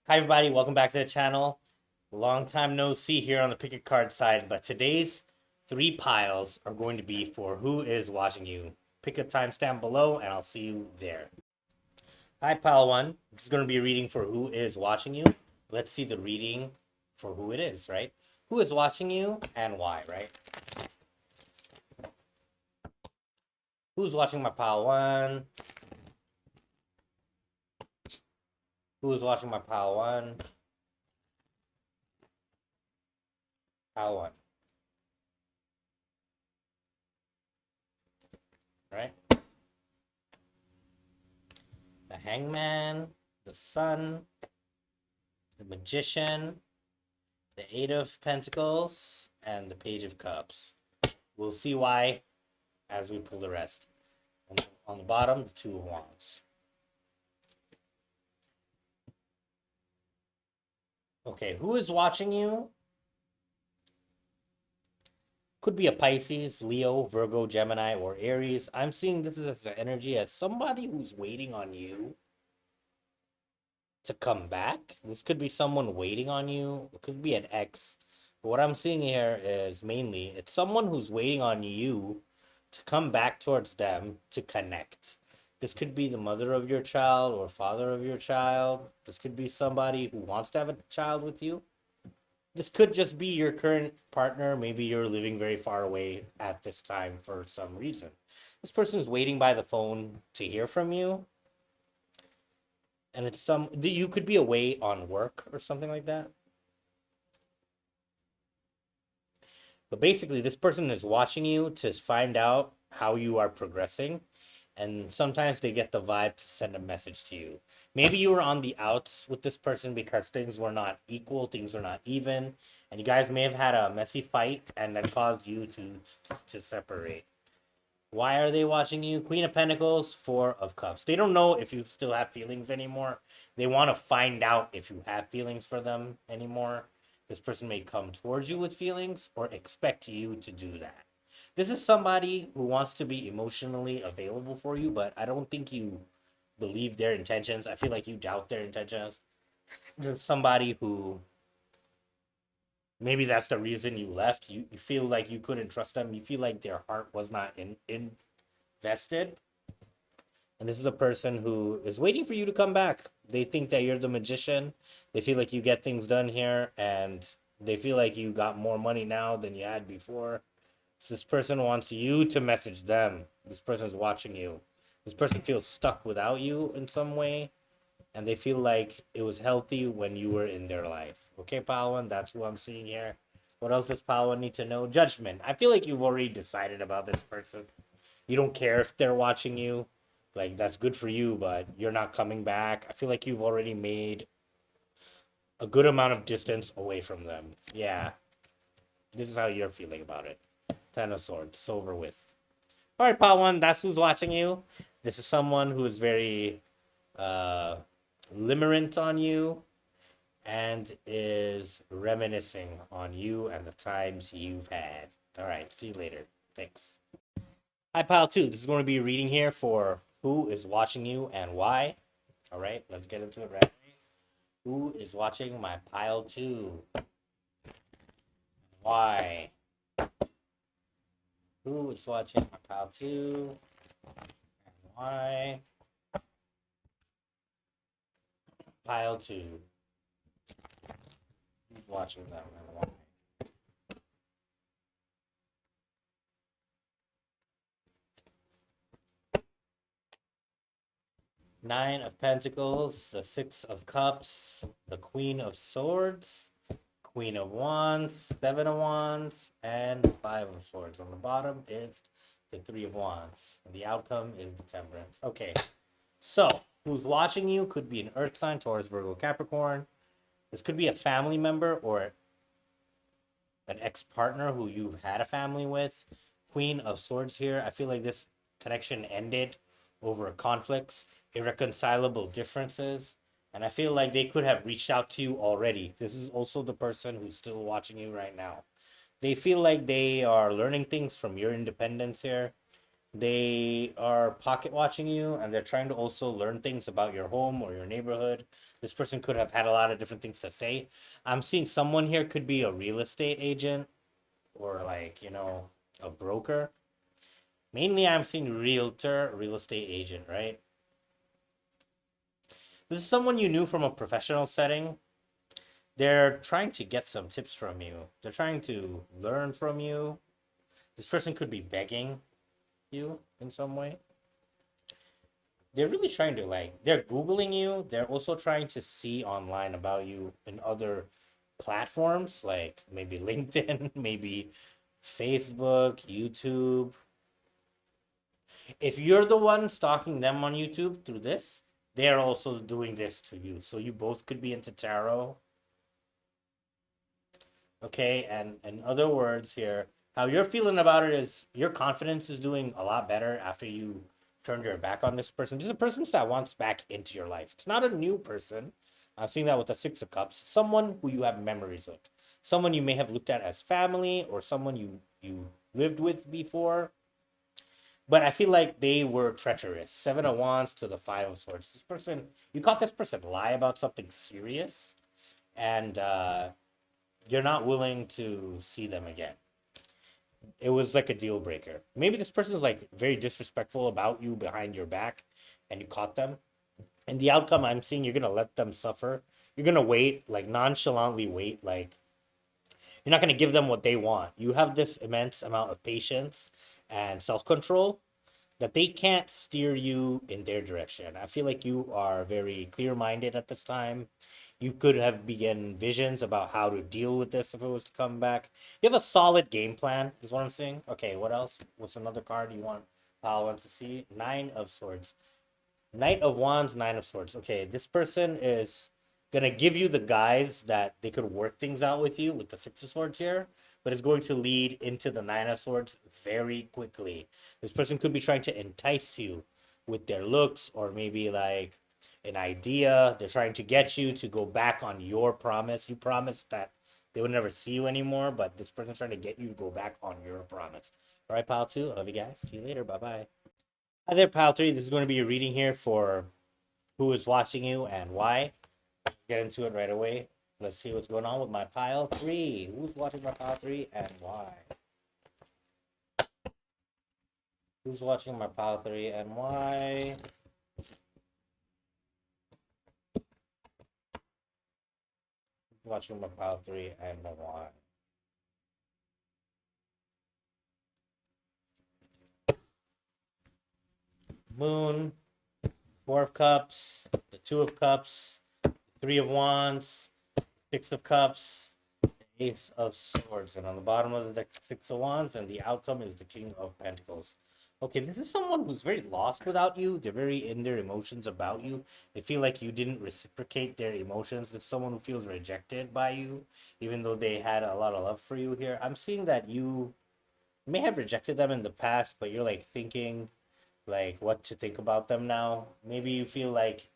Hi everybody, welcome back to the channel. Long time no see here on the pick a card side, but today's three piles are going to be for who is watching you. Pick a timestamp below and I'll see you there. Hi pile one, this is going to be a reading for who is watching you. Let's see the reading for who it is, right? Who is watching you and why, right? Who's watching my pile one? Who is watching my pile one? Pile one, right? The Hangman, the Sun, the Magician, the Eight of Pentacles, and the Page of Cups. We'll see why as we pull the rest. And on the bottom, the Two of Wands. Okay, who is watching you? Could be a Pisces, Leo, Virgo, Gemini, or Aries. I'm seeing this as an energy as somebody who's waiting on you to come back. This could be someone waiting on you. It could be an ex. But what I'm seeing here is mainly it's someone who's waiting on you to come back towards them to connect. This could be the mother of your child or father of your child. This could be somebody who wants to have a child with you. This could just be your current partner. Maybe you're living very far away at this time for some reason. This person is waiting by the phone to hear from you. And it's you could be away on work or something like that. But basically, this person is watching you to find out how you are progressing. And sometimes they get the vibe to send a message to you. Maybe you were on the outs with this person because things were not equal, things were not even, and you guys may have had a messy fight and that caused you to separate. Why are they watching you? Queen of Pentacles, Four of Cups. They don't know if you still have feelings anymore. They want to find out if you have feelings for them anymore. This person may come towards you with feelings or expect you to do that. This is somebody who wants to be emotionally available for you, but I don't think you believe their intentions. I feel like you doubt their intentions. There's somebody who maybe that's the reason you left. You feel like you couldn't trust them. You feel like their heart was not invested. And this is a person who is waiting for you to come back. They think that you're the magician. They feel like you get things done here, and they feel like you got more money now than you had before. So this person wants you to message them. This person is watching you. This person feels stuck without you in some way, and they feel like it was healthy when you were in their life. Okay, Pawan, that's what I'm seeing here. What else does Pawan need to know? Judgment. I feel like you've already decided about this person. You don't care if they're watching you. Like, that's good for you, but you're not coming back. I feel like you've already made a good amount of distance away from them. Yeah, this is how you're feeling about it. Ten of Swords, it's over with. All right, Pawan, that's who's watching you. This is someone who is very uh, limerent on you and is reminiscing on you and the times you've had. All right, see you later. Thanks. Hi, Pile 2. This is going to be a reading here for who is watching you and why. All right, let's get into it right away. Who is watching my Pile 2? Why? Who is watching my Pile 2? And why? Pile 2. Who's watching them and why? Nine of Pentacles, the Six of Cups, the Queen of Swords, Queen of Wands, Seven of Wands, and Five of Swords. On the bottom is the Three of Wands. The outcome is the Temperance. Okay, so who's watching you could be an Earth sign, Taurus, Virgo, Capricorn. This could be a family member or an ex-partner who you've had a family with. Queen of Swords here. I feel like this connection ended over conflicts, irreconcilable differences, and I feel like they could have reached out to you already. This is also the person who's still watching you right now. They feel like they are learning things from your independence here. They are pocket watching you, and they're trying to also learn things about your home or your neighborhood. This person could have had a lot of different things to say. I'm seeing someone here could be a real estate agent or like, a broker. Mainly, I'm seeing realtor, real estate agent, right? This is someone you knew from a professional setting. They're trying to get some tips from you. They're trying to learn from you. This person could be begging you in some way. They're really trying to they're Googling you. They're also trying to see online about you in other platforms like maybe LinkedIn, maybe Facebook, YouTube. If you're the one stalking them on YouTube through this, they're also doing this to you. So you both could be into tarot. Okay, and in other words here, how you're feeling about it is your confidence is doing a lot better after you turned your back on this person. This is a person that wants back into your life. It's not a new person. I'm seeing that with the Six of Cups. Someone who you have memories with. Someone you may have looked at as family or someone you lived with before. But I feel like they were treacherous. Seven of Wands to the Five of Swords. This person, you caught this person lie about something serious, and you're not willing to see them again. It was like a deal breaker. Maybe this person is like very disrespectful about you behind your back, and you caught them. And the outcome I'm seeing, you're gonna let them suffer. You're gonna wait, like nonchalantly wait, like you're not gonna give them what they want. You have this immense amount of patience and self control that they can't steer you in their direction. I feel like you are very clear minded at this time. You could have begun visions about how to deal with this if it was to come back. You have a solid game plan, is what I'm saying. Okay, what else? What's another card you want Paul wants to see? Nine of Swords. Knight of Wands, Nine of Swords. Okay, this person is gonna give you the guys that they could work things out with you with the Six of Swords here, but it's going to lead into the Nine of Swords very quickly. This person could be trying to entice you with their looks or maybe like an idea. They're trying to get you to go back on your promise. You promised that they would never see you anymore, but this person's trying to get you to go back on your promise. All right, pile two. I love you guys. See you later. Bye bye. Hi there, pile three. This is going to be your reading here for who is watching you and why. Let's get into it right away. Let's see what's going on with my pile three. Who's watching my pile three and why? Who's watching my pile three and why? Who's watching my pile three and why? Moon, Four of Cups, the Two of Cups, Three of Wands, Six of Cups, Ace of Swords, and on the bottom of the deck, Six of Wands, and the outcome is the King of Pentacles. Okay, this is someone who's very lost without you. They're very in their emotions about you. They feel like you didn't reciprocate their emotions. There's someone who feels rejected by you, even though they had a lot of love for you here. I'm seeing that you may have rejected them in the past, but you're like thinking like what to think about them now. Maybe you feel like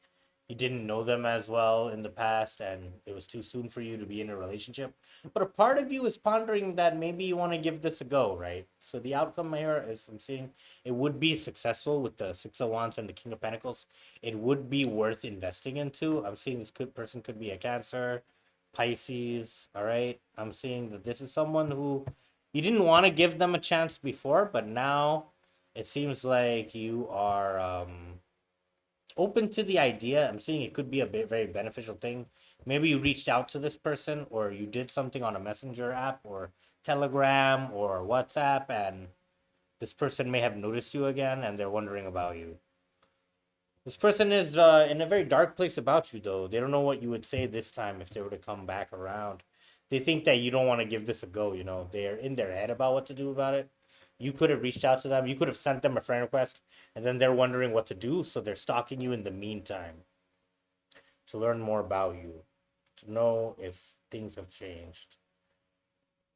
you didn't know them as well in the past and it was too soon for you to be in a relationship. But a part of you is pondering that maybe you want to give this a go, right? So the outcome here is I'm seeing it would be successful with the Six of Wands and the King of Pentacles. It would be worth investing into. I'm seeing this person could be a Cancer, Pisces, all right? I'm seeing that this is someone who you didn't want to give them a chance before, but now it seems like you are open to the idea. I'm seeing it could be a very beneficial thing. Maybe you reached out to this person or you did something on a messenger app or Telegram or WhatsApp, and this person may have noticed you again and they're wondering about you. This person is in a very dark place about you, though. They don't know what you would say this time if they were to come back around. They think that you don't want to give this a go, you know. They're in their head about what to do about it. You could have reached out to them. You could have sent them a friend request, and then they're wondering what to do, so they're stalking you in the meantime to learn more about you, to know if things have changed.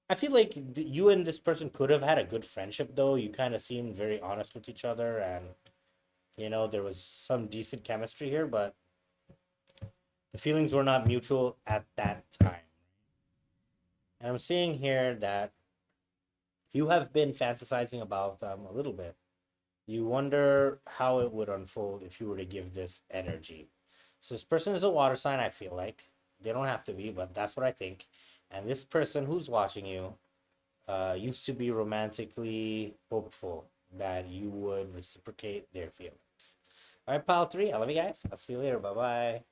I feel like you and this person could have had a good friendship, though. You kind of seemed very honest with each other, and there was some decent chemistry here, but the feelings were not mutual at that time. And I'm seeing here that you have been fantasizing about them a little bit. You wonder how it would unfold if you were to give this energy. So this person is a water sign, I feel like. They don't have to be, but that's what I think. And this person who's watching you used to be romantically hopeful that you would reciprocate their feelings. All right, pile three. I love you guys. I'll see you later. Bye bye.